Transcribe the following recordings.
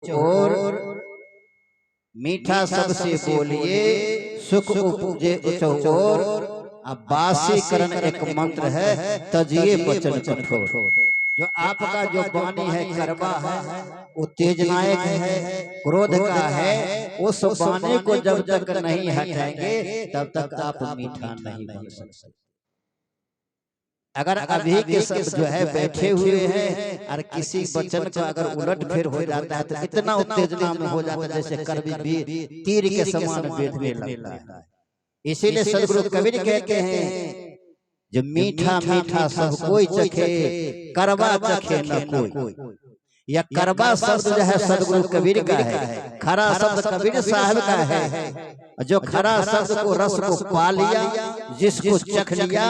और मीठा सबसे बोलिए सुख उपजे उचौर। अब बासी करण एक मंत्र है तजिए बचन कठोर। जो आपका जो वाणी है करवा है वो तेज नायक है, क्रोध का है। उस वाणी को जब तक नहीं हटाएंगे तब तक आप मीठा नहीं बन सकते। अगर अभी के सब जो है बैठे हुए हैं और किसी वचन को अगर उलट फेर हो जाता है तो इतना उत्तेजना में हो जाता है जैसे कर्वी भी तीर के समान बेधने लगता है। इसीलिए सदगुरु कबीर कहते हैं जो मीठा मीठा सब कोई चखे करवा चखे न कोई। यह करवा शब्द जो है सदगुरु कबीर का है, खरा शब्द कबीर साहब का है। जो खरा शब्द को रस को पा लिया, जिसको चख लिया,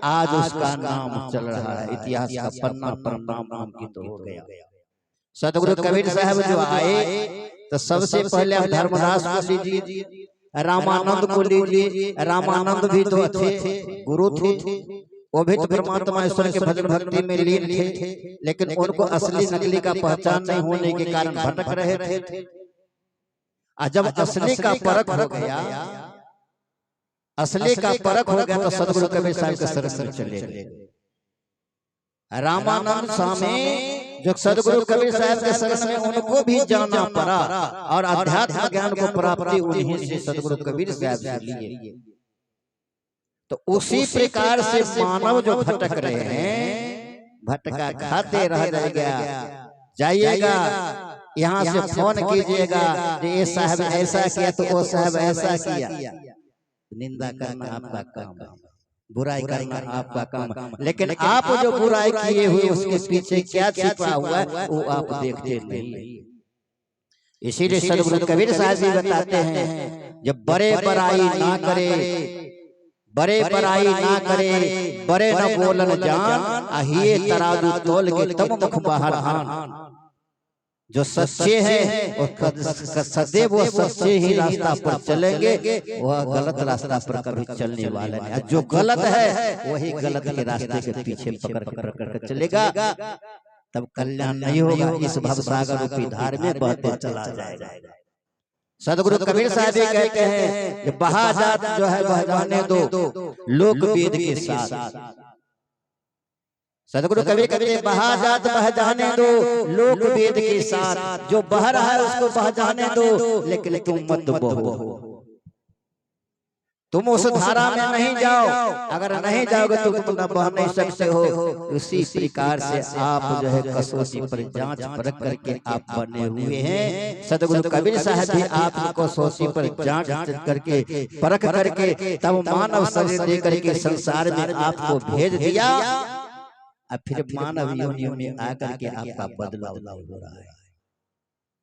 आज उसका नाम चल रहा है, इतिहास का पन्ना पर नाम अंकित हो गया। सदगुरु कबीर साहब जो आए तो सबसे पहले आप धर्मदास को लीजिए, रामानंद को लीजिए। रामानंद भी तो थे, गुरु थे, वो भी तो परमात्मा ईश्वर के भजन भक्ति में लीन थे, लेकिन उनको असली नकली का पहचान नहीं होने के कारण भटक रहे थे। जब असली का परख हो गया, असली का परख हो गया तो सदगुरु कबीर साहब के शरण में चले गए। रामानंद स्वामी जो सदगुरु कबीर साहब के शरण में उनको भी जाना पड़ा और अध्यात्म ज्ञान को प्राप्ति उन्हीं से सदगुरु कबीर साहब से लिए। तो उसी प्रकार से मानव जो भटक रहे हैं, भटका खाते रह जाइएगा। यहाँ से फोन कीजिएगा ये साहब ऐसा किया तो वो साहब ऐसा किया। निंदा करना आपका काम है, बुराई करना आपका काम है, लेकिन आप जो बुराई किए हुए उसके पीछे क्या छिपा हुआ है वो आप देखते नहीं। इसीलिए सदगुरु कबीर साहब जी बताते हैं जब बड़े बड़ाई ना करे, बड़े बड़ाई ना करे, बड़े न बोलन जान, आहिए तराजू तोल के तब मुख बाहर आन। जो सच्चे हैं वो सदैव वो सच्चे ही रास्ता पर चलेंगे, वह गलत रास्ता पर कभी चलने वाला नहीं। जो गलत है वही गलत के रास्ते के पीछे पकड़ कर चलेगा, तब कल्याण नहीं होगा, इस भवसागर रूपी धार में बहते चला जाएगा। सदगुरु कबीर साहब कहते हैं कि बहाजात जो है बह जाने दो लोक वेद के साथ। सदगुरु कबीर कहते हैं बहाजात बह जाने दो लोक वेद के साथ। जो बह रहा है उसको बह जाने दो, लेकिन तुम मत बहो, तुम उस धारा में नहीं जाओ। अगर नहीं जाओगे तो तुम बह नहीं सकते हो। उसी प्रकार से आप जो है कसौटी पर जांच परख करके आप बने हुए हैं। सदगुरु कबीर साहब भी आपको कसौटी पर जांच करके परख करके तब मानव शरीर दे करके संसार में आपको भेज दिया। अब फिर मानव योनियों में आकर के आपका बदलाव हो रहा है,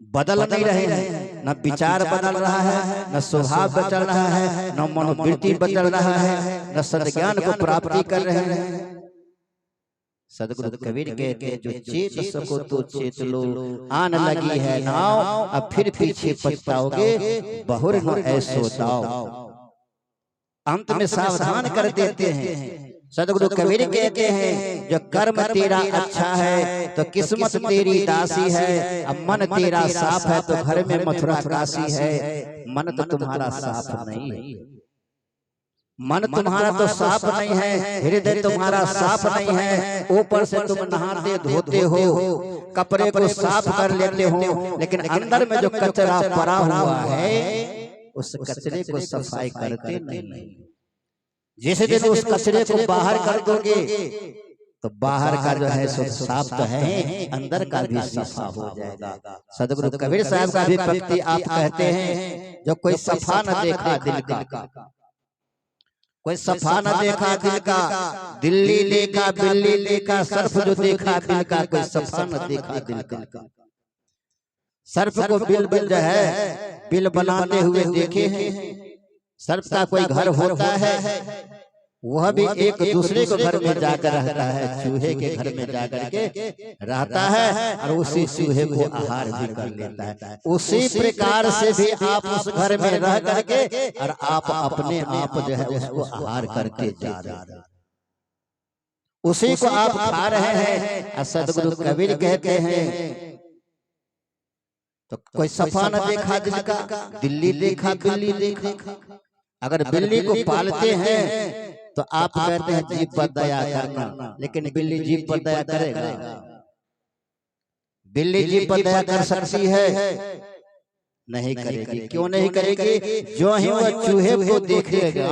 बदल नहीं रहे हैं। न विचार बदल रहा है, न स्वभाव बदल रहा है, न मनोवृत्ति बदल रहा है, न सद्ज्ञान को प्राप्ति कर रहे हैं। सदगुरु कबीर कहते हैं जो चेत सको तो चेत लो, आन लगी है नाव, अब फिर पीछे पछताओगे, बहुर न ऐसो दाव। अंत में सावधान कर देते हैं। सदगुरु कबीर कहते हैं जो कर्म तेरा अच्छा है तो किस्मत तेरी दासी है, अब मन तेरा साफ है तो घर में मथुरा काशी है। मन तो तुम्हारा साफ नहीं है, मन तुम्हारा तो साफ नहीं है, हृदय तुम्हारा साफ नहीं है। ऊपर से तुम नहाते धोते हो, कपड़े को साफ कर लेते हो, लेकिन अंदर में जो कचरा पड़ा हुआ है उस कचरे को सफाई करते नहीं। जिस दिन उस कचरे को बाहर कर दोगे तो बाहर का जो है सो साफ तो है, अंदर का भी सफा हो जाएगा। सदगुरु कबीर साहब का भी पंक्ति आप कहते हैं जो कोई सफा न देखा दिल का, कोई सफा न देखा दिल का, दिल्ली देखा बिल्ली देखा, सर्फ जो देखा दिल का, कोई सफा न देखा दिल का। सर्फ को बिल बिल जो है बिल बनाते हुए देखे हैं। सर्प का कोई घर होता है, वह भी एक दूसरे को घर में जाकर रहता है, चूहे के घर में जाकर के रहता है और उसी चूहे को आहार भी कर लेता है। उसी प्रकार से भी आप उस घर में रह करके और आप अपने आप जो है उसको आहार करके जा रहे हैं, उसी को आप खा रहे हैं। सदगुरु कबीर कहते हैं तो कोई सफा न देखा जिनका, बिल्ली देखा बिल्ली देखा। अगर बिल्ली को पालते हैं तो आप कहते हैं जीभ पर दया करना, लेकिन बिल्ली जीभ पर दया करेगा? बिल्ली जीभ पर दया कर सकती है? नहीं करेगी। क्यों नहीं करेगी? जो ही वह चूहे को देखेगा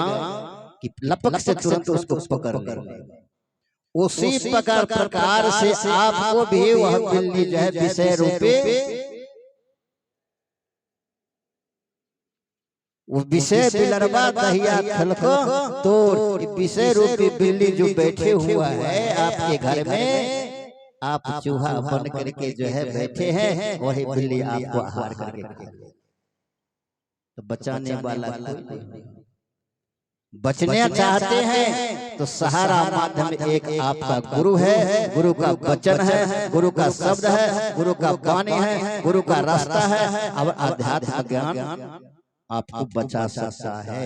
कि लपक से तुरंत उसको पकड़ लेगा, उसी प्रकार से आपको भी वह बिल्ली जो है विषय रूपे, वो विषय बिलरवा दहिया खलको तो विषय रूपी बिल्ली जो बैठे हुआ है आपके घर में, आप चूहा बन करके जो है बैठे हैं, वही बिल्ली आपको आहार करके खाएगी। तो बचाने वाला कोई नहीं। बचने चाहते हैं तो सहारा माध्यम एक आपका गुरु है, गुरु का वचन है, गुरु का शब्द है, गुरु का वाणी है, गुरु का रास्ता है। अब आध्यात्मिक ज्ञान आपको बचा सकता है,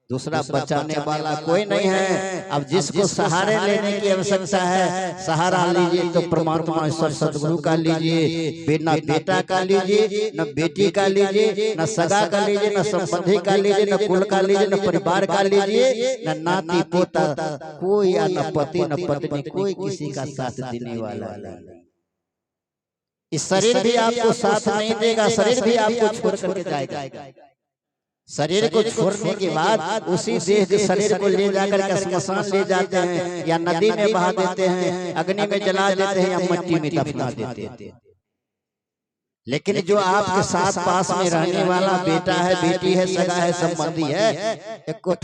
दूसरा बचाने वाला कोई नहीं है। अब जिसको सहारे लेने की आवश्यकता है, सहारा लीजिए तो परमात्मा सदगुरु का लीजिए, न बेटा का लीजिए, न बेटी का लीजिए, न सगा का लीजिए, न संबंधी का लीजिए, न कुल का लीजिए, न परिवार का लीजिए, न नाती पोता कोई, या न पति न पत्नी, कोई किसी का साथ देने वाला नहीं। इस शरीर भी आपको साथ नहीं देगा, शरीर भी आपको छोड़ करके जाएगा। शरीर को छोड़ने के बाद उसी देह के शरीर को ले जाकर के श्मशान ले जाते हैं, या नदी में बहा देते हैं, अग्नि में जला देते हैं, या मिट्टी में दफना देते हैं। लेकिन जो आपके साथ पास में रहने वाला बेटा है, बेटी है, सगा है, संबंधी है, एक को